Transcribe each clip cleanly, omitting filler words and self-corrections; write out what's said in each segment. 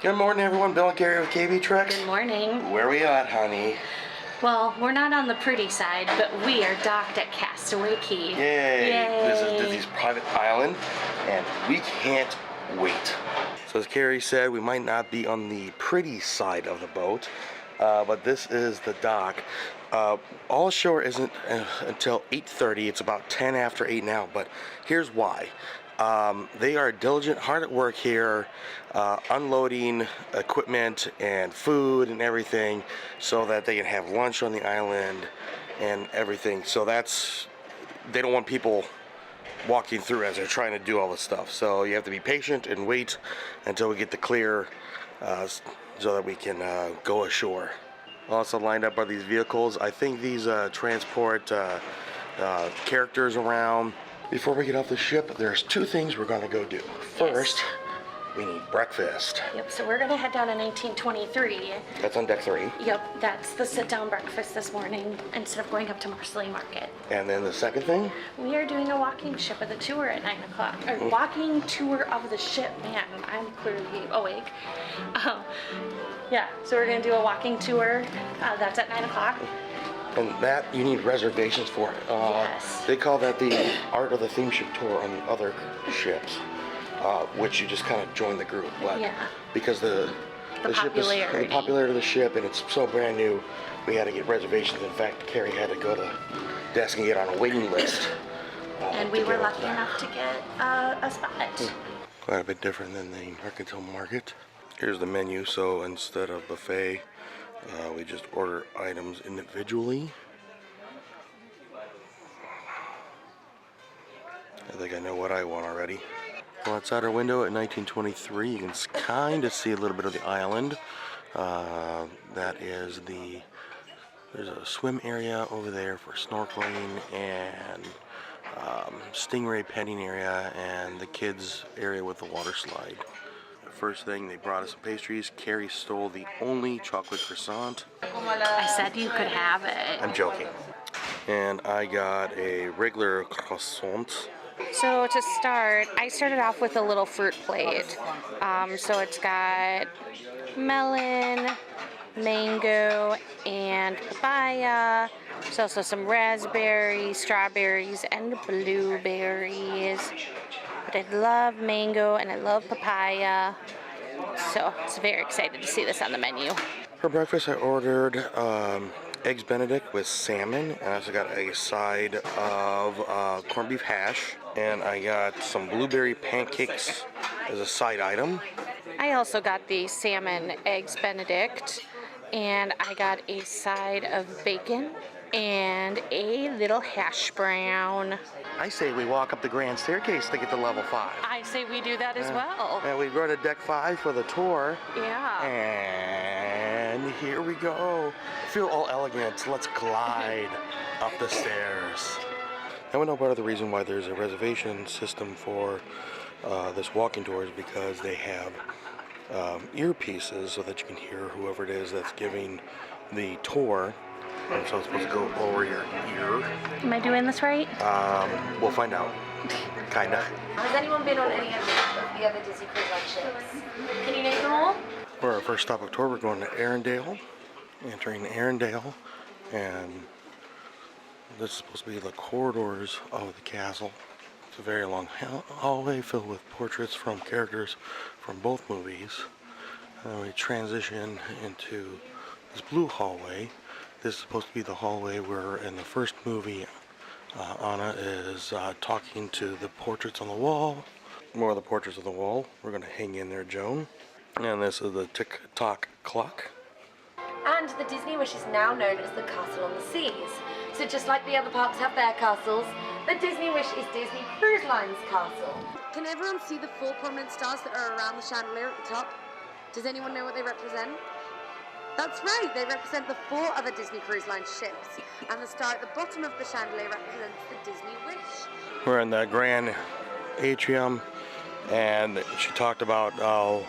Good morning, everyone. Bill and Gary with KB Treks. Good morning. Where are we at, honey? Well, we're not on the pretty side, but we are docked at Castaway Cay. Yay! This is Disney's private island, and we can't wait. So as Carrie said, we might not be on the pretty side of the boat, but this is the dock. All shore isn't until 8:30. It's about 10 after 8 now, but here's why. They are diligent, hard at work here, unloading equipment and food and everything so that they can have lunch on the island and everything. So they don't want people walking through as they're trying to do all this stuff. So you have to be patient and wait until we get the clear so that we can go ashore. Also lined up are these vehicles. I think these transport characters around. Before we get off the ship, there's two things we're gonna go do. First, we need breakfast. Yep, so we're gonna head down to 1923. That's on deck 3. Yep, that's the sit-down breakfast this morning instead of going up to Marceline Market. And then the second thing? We are doing a walking ship of the tour at 9 o'clock. Or walking tour of the ship. Man, I'm clearly awake. Yeah, so we're gonna do a walking tour. That's at 9 o'clock. And that you need reservations for. Yes. They call that the Art of the Theme Ship Tour on the other ships, which you just kind of join the group. But yeah. Because the popularity of the ship, and it's so brand new, we had to get reservations. In fact, Carrie had to go to the desk and get on a waiting list. And we were lucky enough to get a spot. Quite a bit different than the Mercantile Market. Here's the menu. So instead of buffet, we just order items individually. I think I know what I want already. Well, outside our window at 1923, you can kind of see a little bit of the island. There's a swim area over there for snorkeling and stingray petting area and the kids area with the water slide. First thing, they brought us some pastries. Carrie stole the only chocolate croissant. I said you could have it. I'm joking. And I got a regular croissant. So to start, I started off with a little fruit plate. So it's got melon, mango, and papaya. There's also some raspberries, strawberries, and blueberries. But I love mango and I love papaya, so it's very excited to see this on the menu. For breakfast, I ordered eggs Benedict with salmon, and I also got a side of corned beef hash, and I got some blueberry pancakes as a side item. I also got the salmon eggs Benedict, and I got a side of bacon and a little hash brown. I say we walk up the grand staircase to get to level 5. I say we do that as well. And we go to deck 5 for the tour. Yeah. And here we go. Feel all elegant. Let's glide up the stairs. I don't know part of the reason why there's a reservation system for this walking tour is because they have earpieces so that you can hear whoever it is that's giving the tour. And so it's supposed to go over your ear. Am I doing this right? We'll find out. Kinda. Has anyone been on any of the other Disney Cruise Line ships? Can you name them all? For our first stop of tour, we're going to Arendelle. Entering Arendelle. And this is supposed to be the corridors of the castle. It's a very long hallway filled with portraits from characters from both movies. And we transition into this blue hallway. This is supposed to be the hallway where in the first movie Anna is talking to the portraits on the wall. More of the portraits on the wall. We're going to hang in there, Joan. And this is the tick-tock clock. And the Disney Wish is now known as the Castle on the Seas. So just like the other parks have their castles, the Disney Wish is Disney Cruise Line's castle. Can everyone see the 4 prominent stars that are around the chandelier at the top? Does anyone know what they represent? That's right, they represent the 4 other Disney Cruise Line ships. And the star at the bottom of the chandelier represents the Disney Wish. We're in the grand atrium, and she talked about how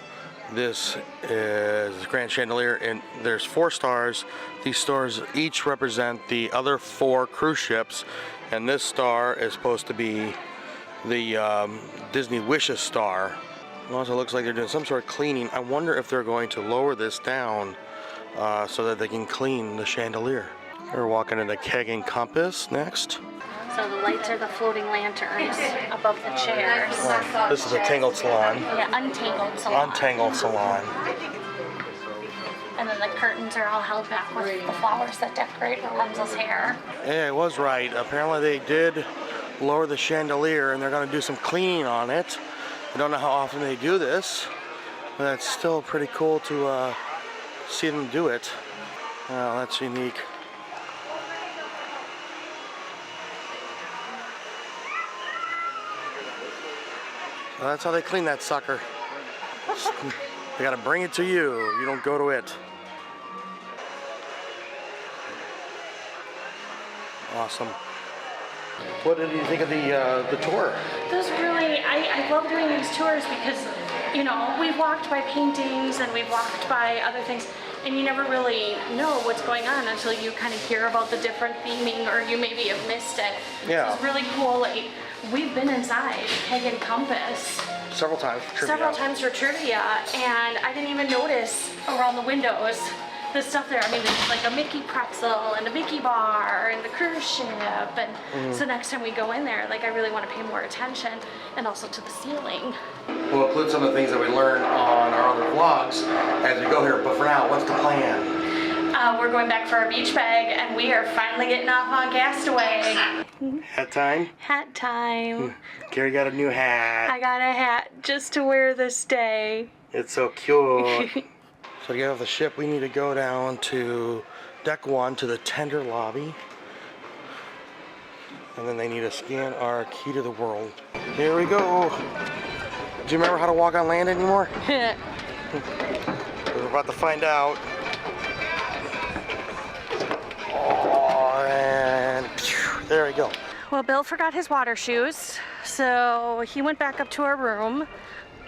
this is the grand chandelier, and there's 4 stars. These stars each represent the other 4 cruise ships, and this star is supposed to be the Disney Wishes star, Also looks like they're doing some sort of cleaning. I wonder if they're going to lower this down so that they can clean the chandelier. We're walking into Keg and Compass next. So the lights are the floating lanterns above the chairs. This is a tangled salon. Yeah, untangled salon. Untangled salon. And then the curtains are all held back with the flowers that decorate Rapunzel's hair. Yeah, it was right. Apparently they did lower the chandelier and they're going to do some cleaning on it. I don't know how often they do this, but it's still pretty cool to see them do it. Oh, that's unique. So that's how they clean that sucker. They gotta bring it to you. You don't go to it. Awesome. What did you think of the tour? It was really, I love doing these tours because, you know, we've walked by paintings and we've walked by other things, and you never really know what's going on until you kind of hear about the different theming, or you maybe have missed it. Yeah. So it's really cool. Like, we've been inside Keg and Compass Several times for trivia. several times for trivia, and I didn't even notice around the windows the stuff there. I mean, there's like a Mickey pretzel and a Mickey bar and the cruise ship, and so next time we go in there, like, I really want to pay more attention, and also to the ceiling. We'll include some of the things that we learned on our other vlogs as we go here, but for now, what's the plan? We're going back for our beach bag, and we are finally getting off on Castaway. Hat time? Hat time. Carrie got a new hat. I got a hat just to wear this day. It's so cute. So to get off the ship, we need to go down to deck 1 to the tender lobby. And then they need to scan our key to the world. Here we go. Do you remember how to walk on land anymore? We're about to find out. Oh, and there we go. Well, Bill forgot his water shoes, so he went back up to our room.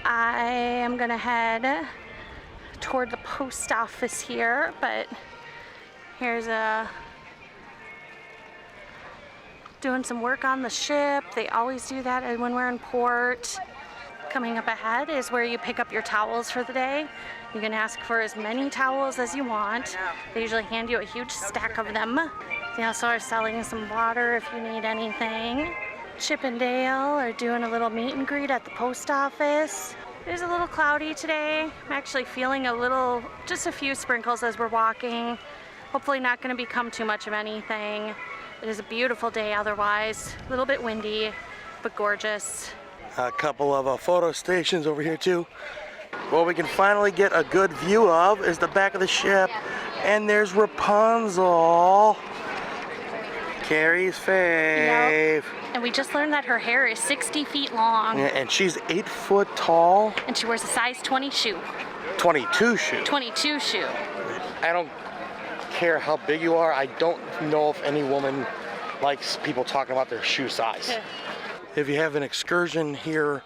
I am gonna head toward the post office here, but here's doing some work on the ship. They always do that when we're in port. Coming up ahead is where you pick up your towels for the day. You can ask for as many towels as you want. They usually hand you a huge stack of them. They also are selling some water if you need anything. Chip and Dale are doing a little meet and greet at the post office. It is a little cloudy today. I'm actually feeling just a few sprinkles as we're walking. Hopefully not going to become too much of anything. It is a beautiful day otherwise. A little bit windy, but gorgeous. A couple of photo stations over here too. What we can finally get a good view of is the back of the ship. And there's Rapunzel. Carrie's fave. Yep. And we just learned that her hair is 60 feet long. Yeah, and she's 8 foot tall. And she wears a size 20 shoe. 22 shoe. 22 shoe. I don't care how big you are. I don't know if any woman likes people talking about their shoe size. Yeah. If you have an excursion here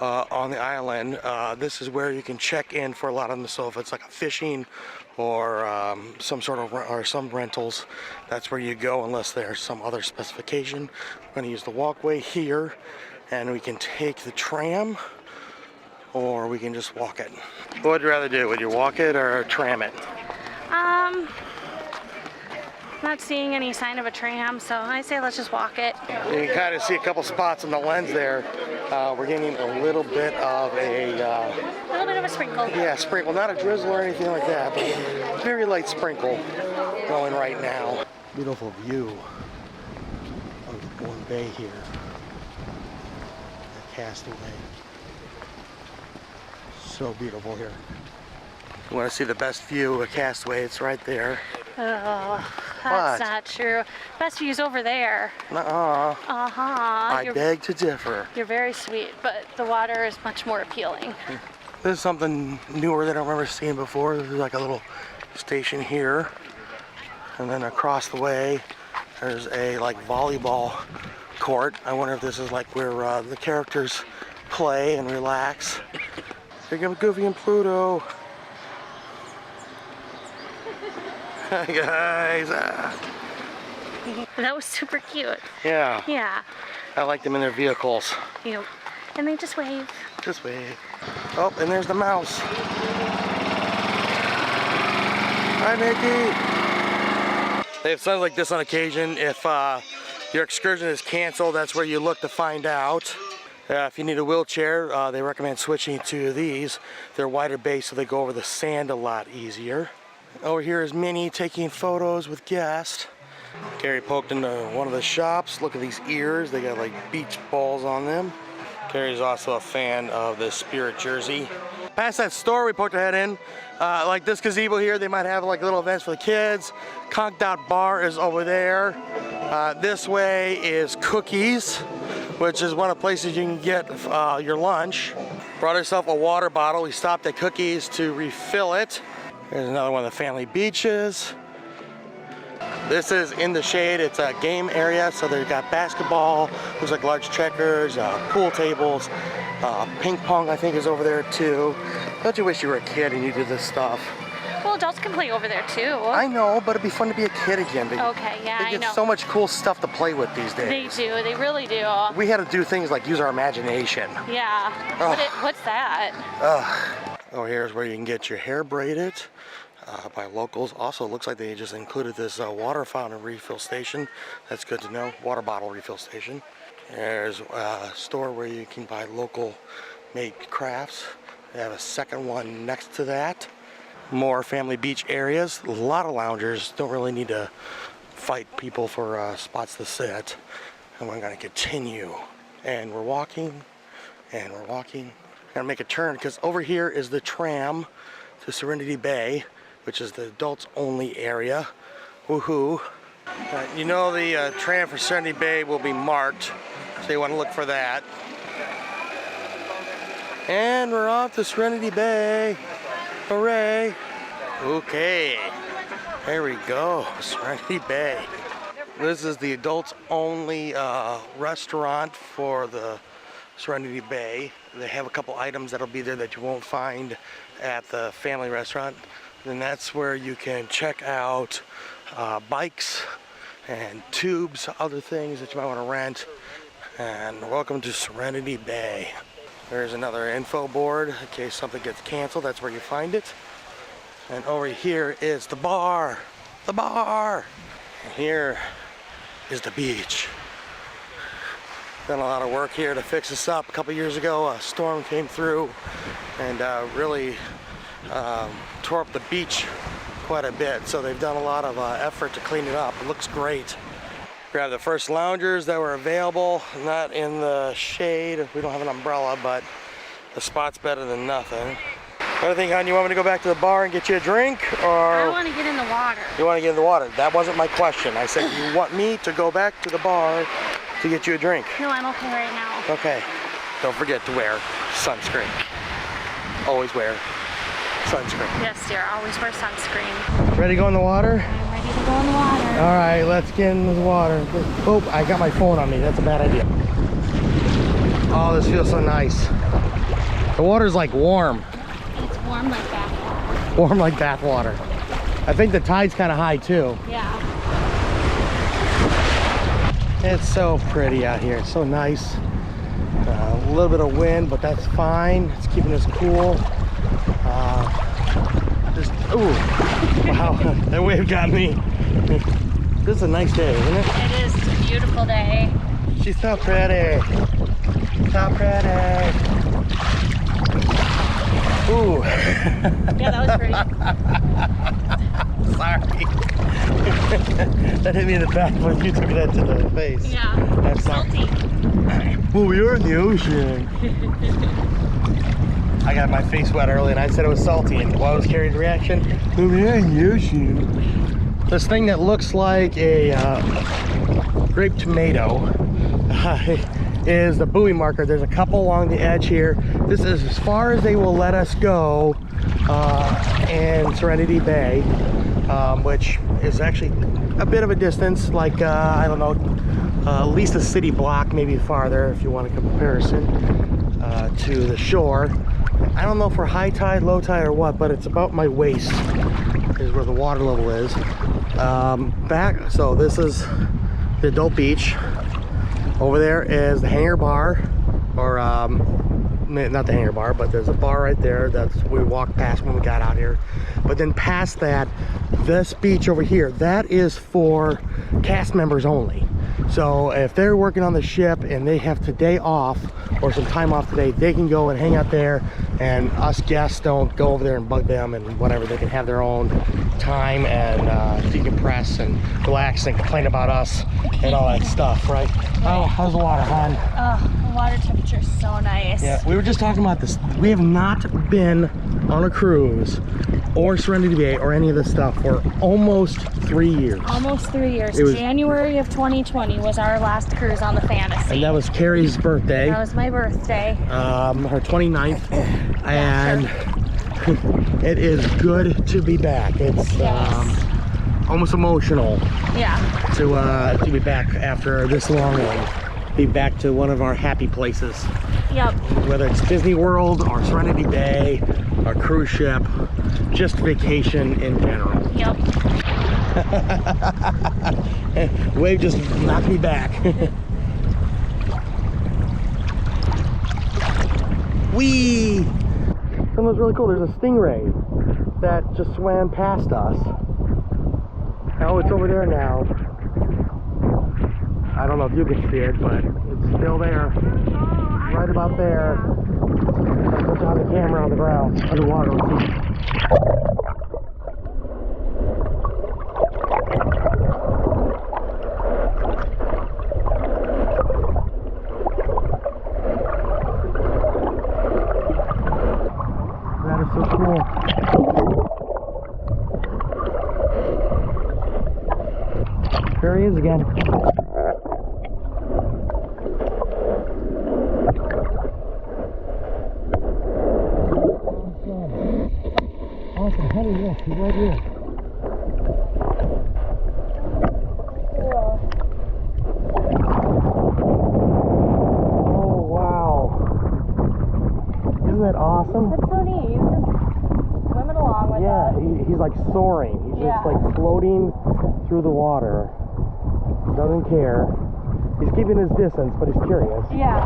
on the island, this is where you can check in for a lot of them. So if it's like a fishing or some rentals, that's where you go unless there's some other specification. We're going to use the walkway here, and we can take the tram, or we can just walk it. What would you rather do? Would you walk it or tram it? Not seeing any sign of a tram, so I say let's just walk it. You can kind of see a couple spots in the lens there. We're getting a little bit of a little bit of a sprinkle. Yeah, sprinkle, not a drizzle or anything like that, but very light sprinkle going right now. Beautiful view of the Bourne Bay here at Castaway. So beautiful here. You want to see the best view of Castaway? It's right there. Oh, that's What? not true. Best view's over there. Nuh-uh. Uh-huh. I beg to differ. You're very sweet, but the water is much more appealing. This is something newer that I don't remember seeing before. There's like a little station here. And then across the way, there's a like volleyball court. I wonder if this is like where the characters play and relax. Here comes Goofy and Pluto. Hi guys. That was super cute. Yeah, Yeah. I like them in their vehicles. You know, And they just wave. Just wave. Oh, and there's the mouse. Hi, Mickey. They have signs like this on occasion. If your excursion is canceled, that's where you look to find out. If you need a wheelchair, they recommend switching to these. They're wider base, so they go over the sand a lot easier. Over here is Minnie taking photos with guests. Carrie poked into one of the shops. Look at these ears. They got like beach balls on them. Carrie's also a fan of the Spirit jersey. Past that store, we poked our head in. Like this gazebo here, they might have like little events for the kids. Conked Out Bar is over there. This way is Cookies, which is one of the places you can get your lunch. Brought herself a water bottle. We stopped at Cookies to refill it. There's another one of the family beaches. This is in the shade. It's a game area, so they've got basketball, looks like large checkers, pool tables, ping pong I think is over there too. Don't you wish you were a kid and you did this stuff? Well, adults can play over there too. I know, but it'd be fun to be a kid again. Okay, yeah, they I know. get so much cool stuff to play with these days. They do, they really do. We had to do things like use our imagination. Yeah. What's that? Oh, here's where you can get your hair braided by locals. Also, looks like they just included this water fountain refill station. That's good to know. Water bottle refill station. There's a store where you can buy local made crafts. They have a second one next to that. More family beach areas. A lot of loungers. Don't really need to fight people for spots to sit. And we're going to continue. And we're walking. And we're walking. Gonna make a turn because over here is the tram to Serenity Bay, which is the adults only area. Woohoo. You know the tram for Serenity Bay will be marked, so you want to look for that. And we're off to Serenity Bay. Hooray. Okay. There we go. Serenity Bay. This is the adults only restaurant for the Serenity Bay. They have a couple items that'll be there that you won't find at the family restaurant. And that's where you can check out bikes and tubes, other things that you might want to rent. And welcome to Serenity Bay. There's another info board in case something gets canceled. That's where you find it. And over here is the bar. The bar. And here is the beach. Done a lot of work here to fix this up. A couple years ago, a storm came through and really tore up the beach quite a bit. So they've done a lot of effort to clean it up. It looks great. Grab the first loungers that were available, not in the shade. We don't have an umbrella, but the spot's better than nothing. What do you think, hon? You want me to go back to the bar and get you a drink, or? I want to get in the water. You want to get in the water? That wasn't my question. I said you want me to go back to the bar to get you a drink. No, I'm okay right now. Okay. Don't forget to wear sunscreen. Always wear sunscreen. Yes, dear. Always wear sunscreen. Ready to go in the water? I'm ready to go in the water. All right, let's get in the water. Oh, I got my phone on me. That's a bad idea. Oh, this feels so nice. The water's like warm. It's warm like bath water. Warm like bath water. I think the tide's kind of high too. Yeah. It's so pretty out here. It's so nice. A little bit of wind, but that's fine. It's keeping us cool. Ooh, wow, that wave got me. This is a nice day, isn't it? It is a beautiful day. She's so pretty. So pretty. Ooh. Yeah, that was pretty. Sorry. That hit me in the back when you took that to the face. Yeah. That's salty. Well, we are in the ocean. I got my face wet early and I said it was salty, and what was Carrie's reaction? Well, we are in the ocean. This thing that looks like a grape tomato is the buoy marker. There's a couple along the edge here. This is as far as they will let us go in Serenity Bay, which is actually a bit of a distance, like I don't know, at least a city block, maybe farther if you want a comparison to the shore. I don't know if we're high tide, low tide, or what, but it's about my waist is where the water level is. So this is the adult beach. Over there is the hangar bar, or not the hangar bar, but there's a bar right there that's we walked past when we got out here. But then past that, this beach over here, that is for cast members only. So if they're working on the ship and they have today off or some time off today, they can go and hang out there, and us guests don't go over there and bug them and whatever. They can have their own time and decompress and relax and complain about us and all that stuff, right? Oh, how's the water, hon? Oh, the water temperature is so nice. Yeah, we were just talking about this. We have not been on a cruise or Serenity Bay or any of this stuff for almost 3 years. Almost 3 years. It was, January of 2020 was our last cruise on the Fantasy. and that was Carrie's birthday. That was my birthday. Her 29th. And it is good to be back. It's almost emotional. Yeah. To be back after this long one. Be back to one of our happy places. Yep. Whether it's Disney World or Serenity Bay or cruise ship, just vacation in general. Yep. Wave just knocked me back. Whee! Something was really cool. There's a stingray that just swam past us. Oh, it's over there now. I don't know if you can see it, but it's still there. Right about there. I put down the camera on the ground, underwater. Let's see. That is so cool. There he is again. Awesome, honey, yes, he's right here. Oh, wow. Isn't that awesome? That's so neat. He's just swimming along with us. He's like soaring. He's just like floating through the water. Doesn't care. He's keeping his distance, but he's curious. Yeah.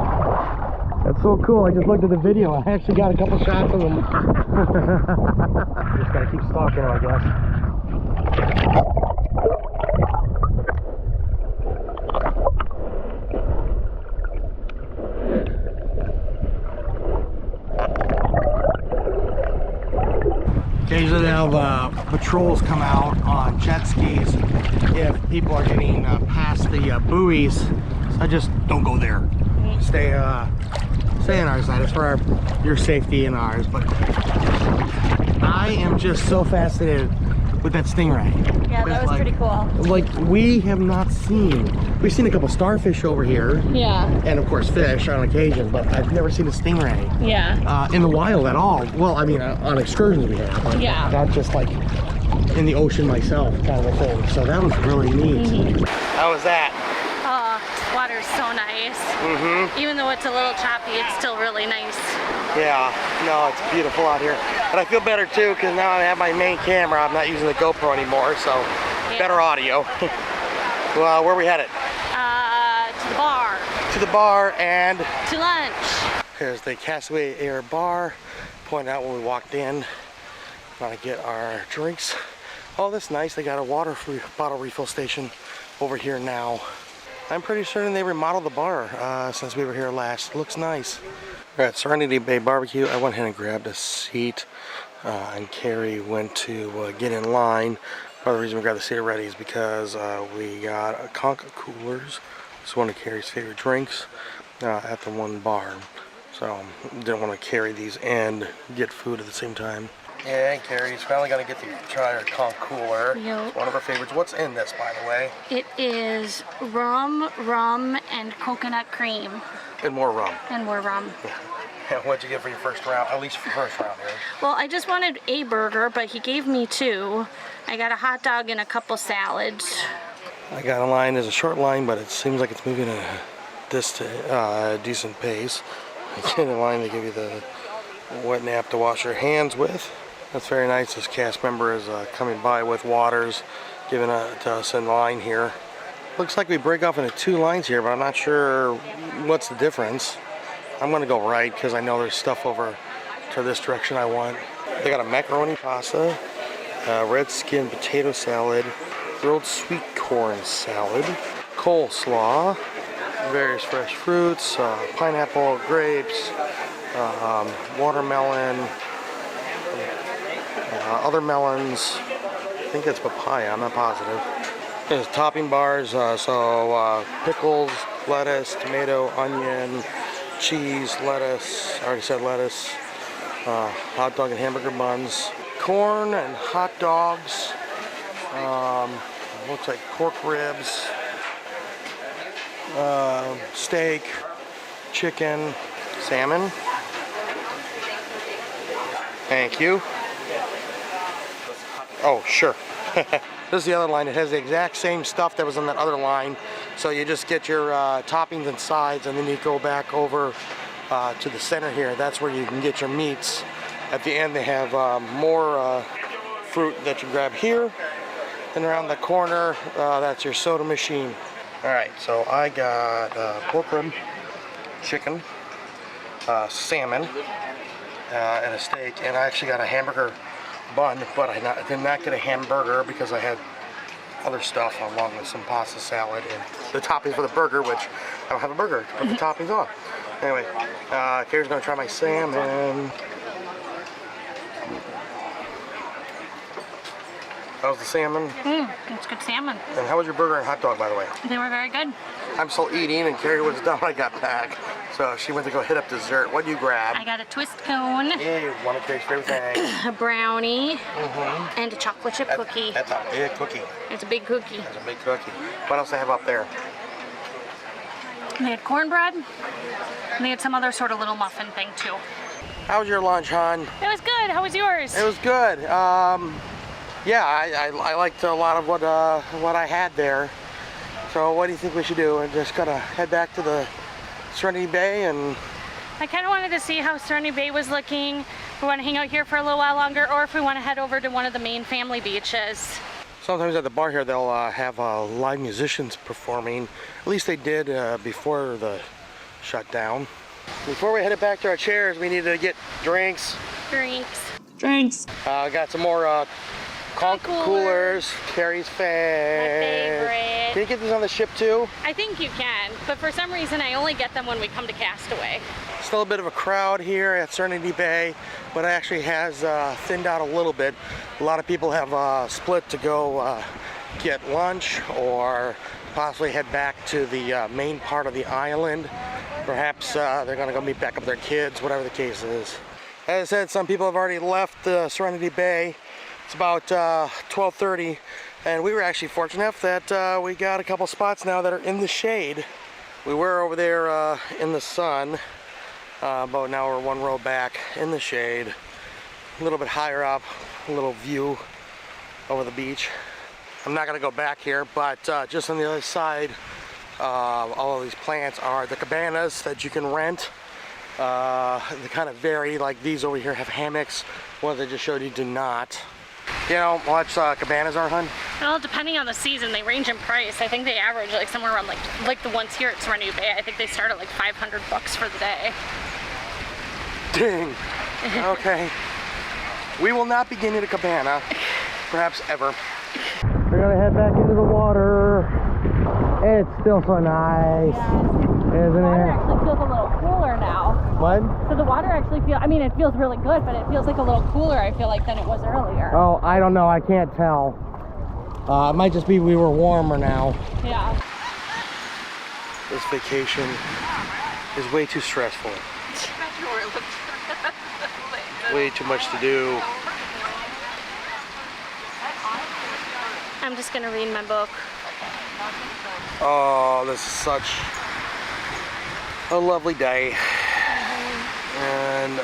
That's so cool. I just looked at the video. I actually got a couple shots of him. Just gotta keep stalking him, I guess. Occasionally they'll have patrols come out on jet skis if people are getting past the buoys. So I just don't go there. Stay on our side. It's for your safety and ours. But I am just so fascinated with that stingray. Yeah, that was like, pretty cool. Like, we've seen a couple starfish over here. Yeah. And of course fish on occasion, but I've never seen a stingray. Yeah. In the wild at all. Well, I mean, on excursions we have. But yeah. not just like in the ocean myself kind of a thing. So that was really neat. How was that? Water's so nice. Even though it's a little choppy, it's still really nice. Yeah, no, it's beautiful out here. But I feel better too, because now I have my main camera. I'm not using the GoPro anymore, so better audio. Well, where are we headed? To the bar. To the bar and to lunch. Here's the Castaway Air bar. Pointed out when we walked in. Gonna get our drinks. Oh, that's nice. They got a water bottle refill station over here now. I'm pretty certain they remodeled the bar since we were here last. Looks nice. We're at Serenity Bay Barbecue. I went ahead and grabbed a seat, and Carrie went to get in line. Part of the reason we grabbed the seat already is because we got a conch coolers. It's one of Carrie's favorite drinks at the one bar. So didn't want to carry these and get food at the same time. Yeah, and Carrie's finally gonna get to try our conch cooler. Yep. One of her favorites. What's in this, by the way? It is rum, and coconut cream. And more rum. And more rum. And what'd you get for your first round? At least for first round here. Well, I just wanted a burger, but he gave me two. I got a hot dog and a couple salads. I got a line. There's a short line, but it seems like it's moving at a decent pace. I get a line. They give you the wet nap to wash your hands with. That's very nice. This cast member is coming by with waters, giving it to us in line here. Looks like we break off into two lines here, but I'm not sure what's the difference. I'm gonna go right because I know there's stuff over to this direction I want. They got a macaroni pasta, red skin potato salad, grilled sweet corn salad, coleslaw, various fresh fruits, pineapple, grapes, watermelon, other melons. I think that's papaya, I'm not positive. There's topping bars, so pickles, lettuce, tomato, onion, cheese, lettuce, I already said lettuce, hot dog and hamburger buns, corn and hot dogs, looks like pork ribs, steak, chicken, salmon. Thank you. Oh, sure. This is the other line. It has the exact same stuff that was in that other line. So you just get your toppings and sides, and then you go back over to the center here. That's where you can get your meats. At the end, they have more fruit that you grab here. And around the corner, that's your soda machine. All right, so I got pork rib, chicken, salmon, and a steak, and I actually got a hamburger bun, but I did not get a hamburger because I had other stuff along with some pasta salad and the toppings for the burger, which I don't have a burger to put the toppings on. Anyway, Carrie's gonna try my salmon. How's the salmon? It's good salmon. And how was your burger and hot dog, by the way? They were very good. I'm still eating, and Carrie was done when I got back. So she went to go hit up dessert. What'd you grab? I got a twist cone, Yeah, one of Carrie's favorite things. a brownie, and a chocolate chip cookie. That's a big cookie. It's a big cookie. That's a big cookie. What else they have up there? They had cornbread, and they had some other sort of little muffin thing too. How was your lunch, hon? It was good. How was yours? It was good. Yeah, I liked a lot of what I had there. So what do you think we should do? We're just gonna head back to the Serenity Bay, and I kind of wanted to see how Serenity Bay was looking. If we want to hang out here for a little while longer, or if we want to head over to one of the main family beaches. sometimes at the bar here they'll have live musicians performing. At least they did before the shutdown. Before we head back to our chairs, we need to get drinks. Drinks. Got some more conch coolers. Carrie's favorite. Can you get these on the ship too? I think you can, but for some reason I only get them when we come to Castaway. Still a bit of a crowd here at Serenity Bay, but it actually has thinned out a little bit. A lot of people have split to go get lunch or possibly head back to the main part of the island. Perhaps they're gonna go meet back up with their kids, whatever the case is. As I said, some people have already left Serenity Bay. It's about 12:30, and we were actually fortunate enough that we got a couple spots now that are in the shade. We were over there in the sun, but now we're one row back in the shade, a little bit higher up, a little view over the beach. I'm not gonna go back here, but just on the other side, all of these plants are the cabanas that you can rent. They kind of vary, like these over here have hammocks. Ones I just showed you do not. You know how much cabanas are, hun? Well, depending on the season, they range in price. I think they average like somewhere around like the ones here at Serenity Bay. I think they start at like $500 for the day. Dang. Okay. We will not be getting a cabana, perhaps ever. We're gonna head back into the water. It's still so nice, isn't The water it? actually feels a little cooler now. What? So the water actually it feels really good, but it feels like a little cooler, I feel like, than it was earlier. Oh, I don't know. I can't tell. It might just be we were warmer now. Yeah. This vacation is way too stressful. Way too much to do. I'm just gonna read my book. Oh, this is such a lovely day. And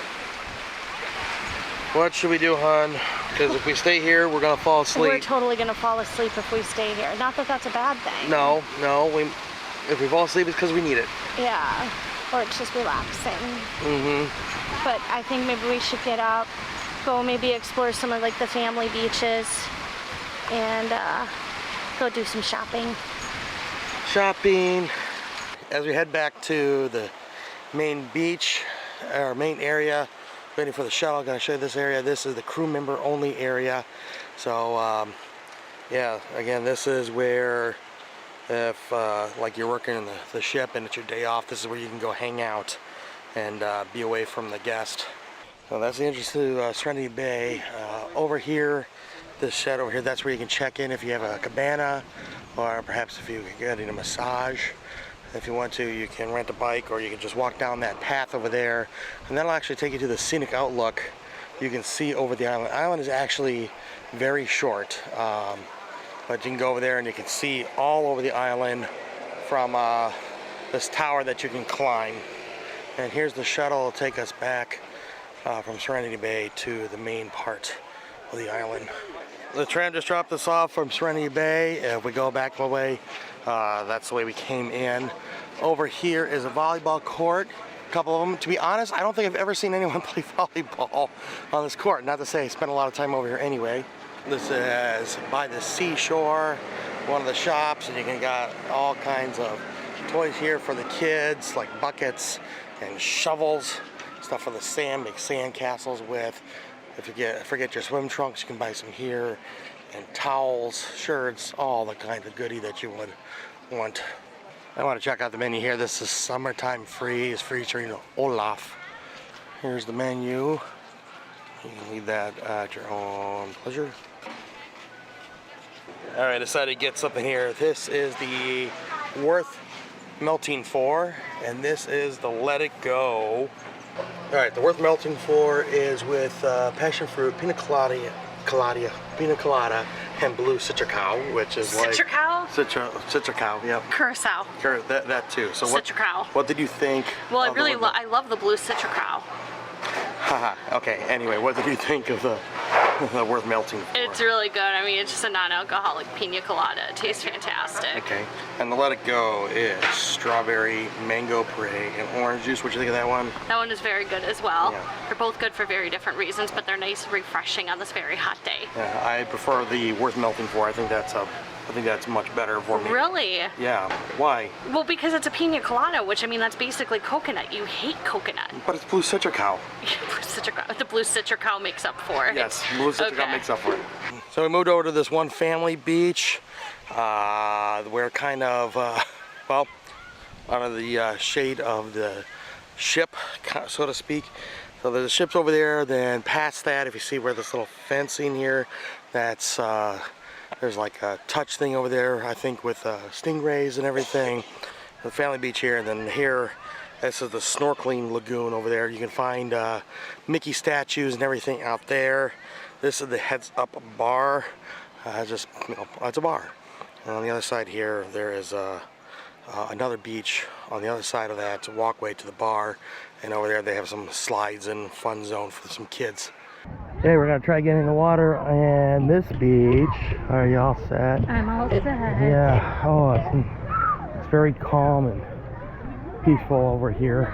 what should we do, hon? Because if we stay here, we're gonna fall asleep. We're totally gonna fall asleep if we stay here. Not that that's a bad thing. No, if we fall asleep, it's because we need it. Yeah, or it's just relaxing. But I think maybe we should get up, go maybe explore some of like the family beaches, and go do some shopping. As we head back to the main beach, or main area, waiting for the shuttle. Gonna show you this area. This is the crew member only area. So yeah, again, this is where if like you're working in the ship and it's your day off, this is where you can go hang out and be away from the guest. So that's the entrance to Serenity Bay. Over here, this shed over here, that's where you can check in if you have a cabana, or perhaps if you're getting a massage. If you want to, you can rent a bike, or you can just walk down that path over there, and that'll actually take you to the scenic outlook. You can see over the island. The island is actually very short, but you can go over there and you can see all over the island from this tower that you can climb. And here's the shuttle. It'll take us back from Serenity Bay to the main part of the island. The tram just dropped us off from Serenity Bay. If we go back the way, that's the way we came in. Over here is a volleyball court, a couple of them. To be honest, I don't think I've ever seen anyone play volleyball on this court. Not to say I spent a lot of time over here anyway. This is by the seashore, one of the shops, and you can got all kinds of toys here for the kids, like buckets and shovels, stuff for the sand, make sand castles with. If you forget your swim trunks, you can buy some here, and towels, shirts, all the kind of goodie that you would want. I want to check out the menu here. This is Summertime Free. It's featuring Olaf. Here's the menu. You can leave that at your own pleasure. All right, I decided to get something here. This is the Worth Melting 4, and this is the Let It Go. All right, the Worth Melting 4 is with passion fruit, pina colada, and blue citricao, which is Citricao? Citricao, yep. Curacao. That too. So Citricao. What did you think? Well, I love the blue citricao. Haha. Okay. Anyway, what did you think of the Worth Melting 4? It's really good. I mean, it's just a non-alcoholic pina colada. It tastes fantastic. Okay. And the Let It Go is strawberry, mango puree, and orange juice. What do you think of that one? That one is very good as well. Yeah. They're both good for very different reasons, but they're nice and refreshing on this very hot day. Yeah, I prefer the Worth Melting 4. I think that's much better for me. Really? Yeah. Why? Well, because it's a pina colada, which, I mean, that's basically coconut. You hate coconut. But it's blue citricao. The blue citricao makes up for it. Yes, blue citricao Okay. makes up for it. So we moved over to this one family beach. We're kind of, well, under the shade of the ship, so to speak. So there's the ships over there. Then past that, if you see where this little fencing here, that's there's like a touch thing over there, I think, with stingrays and everything. The family beach here, and then here, this is the snorkeling lagoon over there. You can find Mickey statues and everything out there. This is the Heads Up bar. Just, you know, it's a bar. And on the other side here, there is another beach on the other side of that. It's a walkway to the bar. And over there, they have some slides and fun zone for some kids. Okay, we're gonna try getting in the water, and this beach. Are you all set? I'm all set. Yeah. Oh, it's very calm and peaceful over here.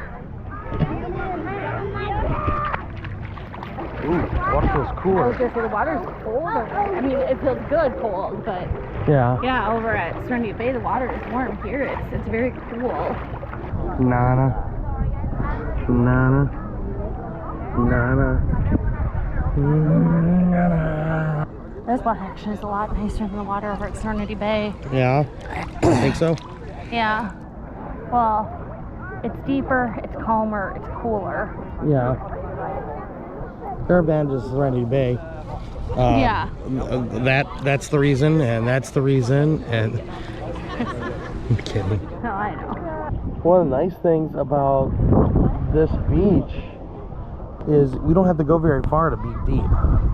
Ooh, water feels cooler. The water's cold. I mean, it feels good cold, but Yeah. over at Serenity Bay, the water is warm. Here, it's very cool. Nana. This one actually is a lot nicer than the water over at Serenity Bay. Yeah. I think so. Yeah. Well, it's deeper, it's calmer, it's cooler. Yeah. There are advantages to Serenity Bay. Yeah. That's the reason, and that's the reason, and I'm kidding. No, I know. One of the nice things about this beach is we don't have to go very far to be deep.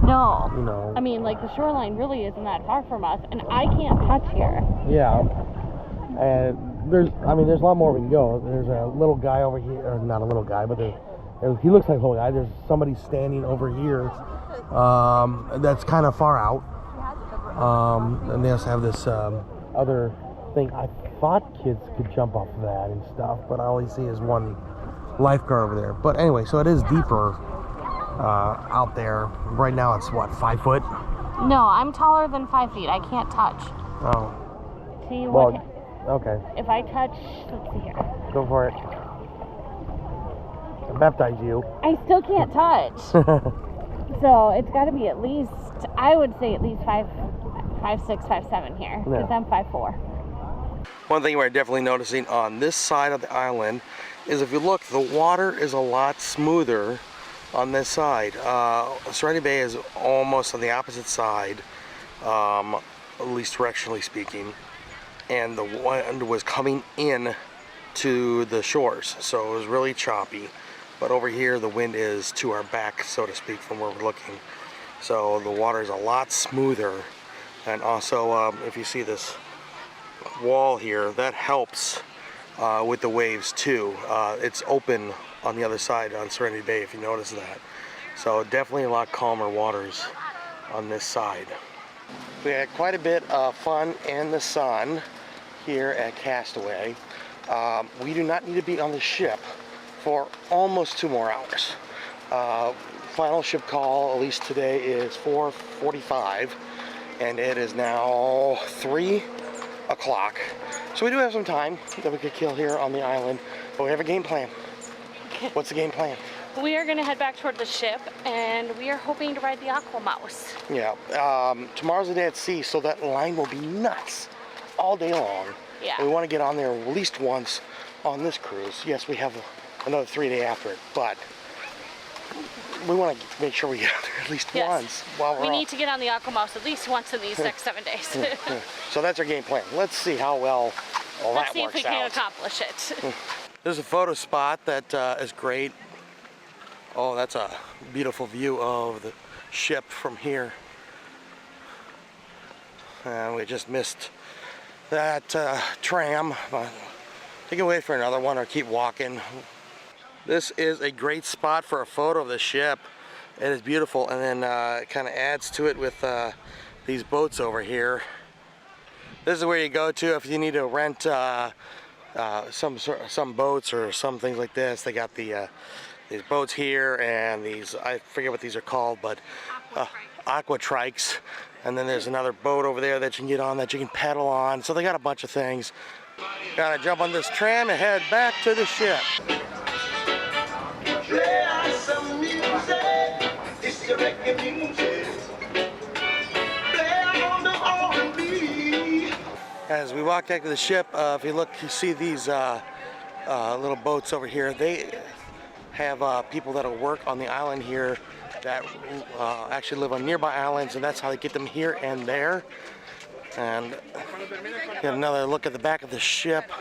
No. You know. I mean, like, the shoreline really isn't that far from us, and I can't touch here. Yeah. And there's a lot more we can go. There's a little guy over here, or not a little guy, but he looks like a little guy. There's somebody standing over here that's kind of far out. And they also have this other thing. I thought kids could jump off of that and stuff, but I only see is one lifeguard over there. But anyway, so it is deeper out there. Right now it's what, 5 foot? No, I'm taller than 5 feet. I can't touch. Oh. See what? Okay. If I touch, let's see here. Go for it. baptize you. I still can't touch. So it's got to be at least, I would say at least 5'6", 5'7" here, because I'm 5'4". One thing we're definitely noticing on this side of the island is if you look, the water is a lot smoother on this side. Serenity Bay is almost on the opposite side, at least directionally speaking, and the wind was coming in to the shores, so it was really choppy. But over here the wind is to our back, so to speak, from where we're looking, so the water is a lot smoother. And also if you see this wall here, that helps with the waves too. It's open on the other side on Serenity Bay, if you notice that. So definitely a lot calmer waters on this side. We had quite a bit of fun in the sun here at Castaway. We do not need to be on the ship for almost 2 more hours. Final ship call, at least today, is 4:45, and it is now 3 o'clock. So we do have some time that we could kill here on the island, but we have a game plan. What's the game plan? We are going to head back toward the ship, and we are hoping to ride the Aqua Mouse. Yeah, tomorrow's the day at sea, so that line will be nuts all day long. Yeah. We want to get on there at least once on this cruise. Yes, we have another 3 day after it, but we want to make sure we get out there at least once while we're We need to get on the Aqua Mouse at least once in these next 7 days. So that's our game plan. Let's see how well all Let's that see works if we can out. accomplish it. There's a photo spot that is great. Oh, that's a beautiful view of the ship from here. And we just missed that tram. Take it away for another one or keep walking. This is a great spot for a photo of the ship. It is beautiful, and then it kind of adds to it with these boats over here. This is where you go to if you need to rent some boats or some things like this. They got the these boats here, and these, I forget what these are called, but aqua trikes. And then there's another boat over there that you can get on, that you can pedal on. So they got a bunch of things. Gotta jump on this tram and head back to the ship. As we walk back to the ship, if you look, you see these little boats over here. They have people that'll work on the island here that actually live on nearby islands, and that's how they get them here and there. And get another look at the back of the ship.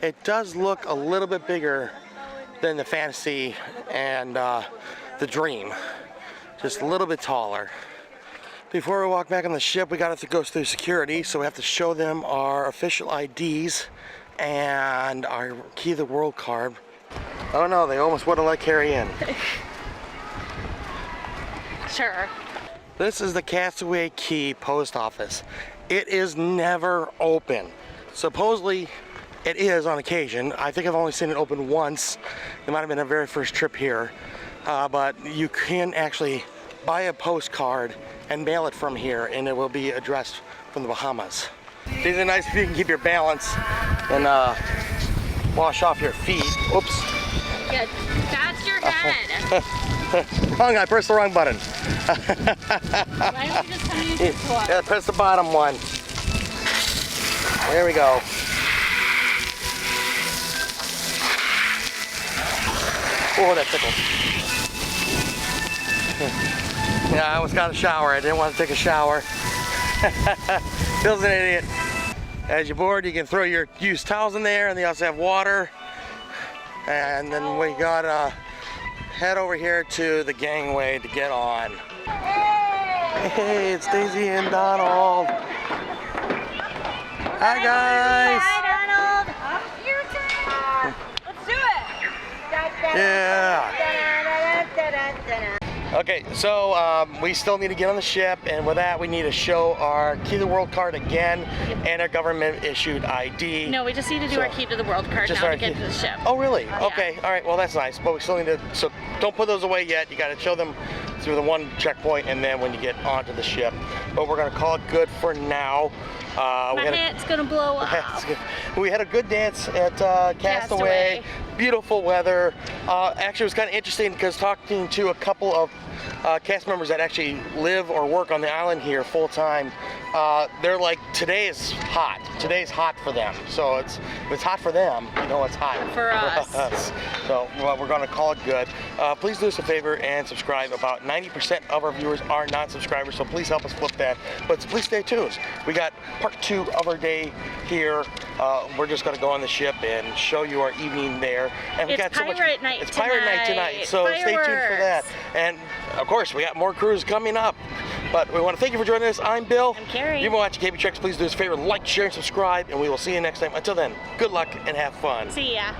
It does look a little bit bigger than the Fantasy and the Dream, just a little bit taller. Before we walk back on the ship, we got to go through security, so we have to show them our official IDs and our key to the world card. Oh no, they almost wouldn't let Carrie in. Sure. This is the Castaway Cay post office. It is never open. Supposedly it is on occasion. I think I've only seen it open once. It might have been our very first trip here. But you can actually buy a postcard and mail it from here, and it will be addressed from the Bahamas. These are nice if you can keep your balance and wash off your feet. Oops. Yeah, that's your head. Wrong, I pressed the wrong button. Why don't you just come use this one? Yeah, press the bottom one. There we go. Oh, that tickled. Yeah, I almost got a shower. I didn't want to take a shower. Bill's an idiot. As you're bored, you can throw your used towels in there, and they also have water. And then we gotta head over here to the gangway to get on. Hey, it's Daisy and Donald. Hi guys. Hi, Donald. Your turn. Let's do it. Yeah. Okay, so we still need to get on the ship, and with that we need to show our key to the world card again and our government issued ID. No, we just need to do our key to the world card now to get to the ship. Oh really? Yeah. Okay, all right, well that's nice, but we still need to, so don't put those away yet. You got to show them through the one checkpoint, and then when you get onto the ship. But we're gonna call it good for now. My hat's gonna blow up. We had a good dance at Castaway. beautiful weather. Actually, it was kind of interesting because talking to a couple of cast members that actually live or work on the island here full time, they're like, today is hot. Today's hot for them. So if it's hot for them, you know it's hot For us. So well, we're gonna call it good. Please do us a favor and subscribe. About 90% of our viewers are non-subscribers, so please help us flip that. But please stay tuned. We got part 2 of our day here. We're just gonna go on the ship and show you our evening there. And we It's got so much. pirate night It's pirate night tonight. So stay tuned for that. And of course, we got more cruise coming up. But we want to thank you for joining us. I'm Bill. I'm Carrie. You've been watching KB Treks. Please do us a favor, like, share, and subscribe, and we will see you next time. Until then, good luck and have fun. See ya.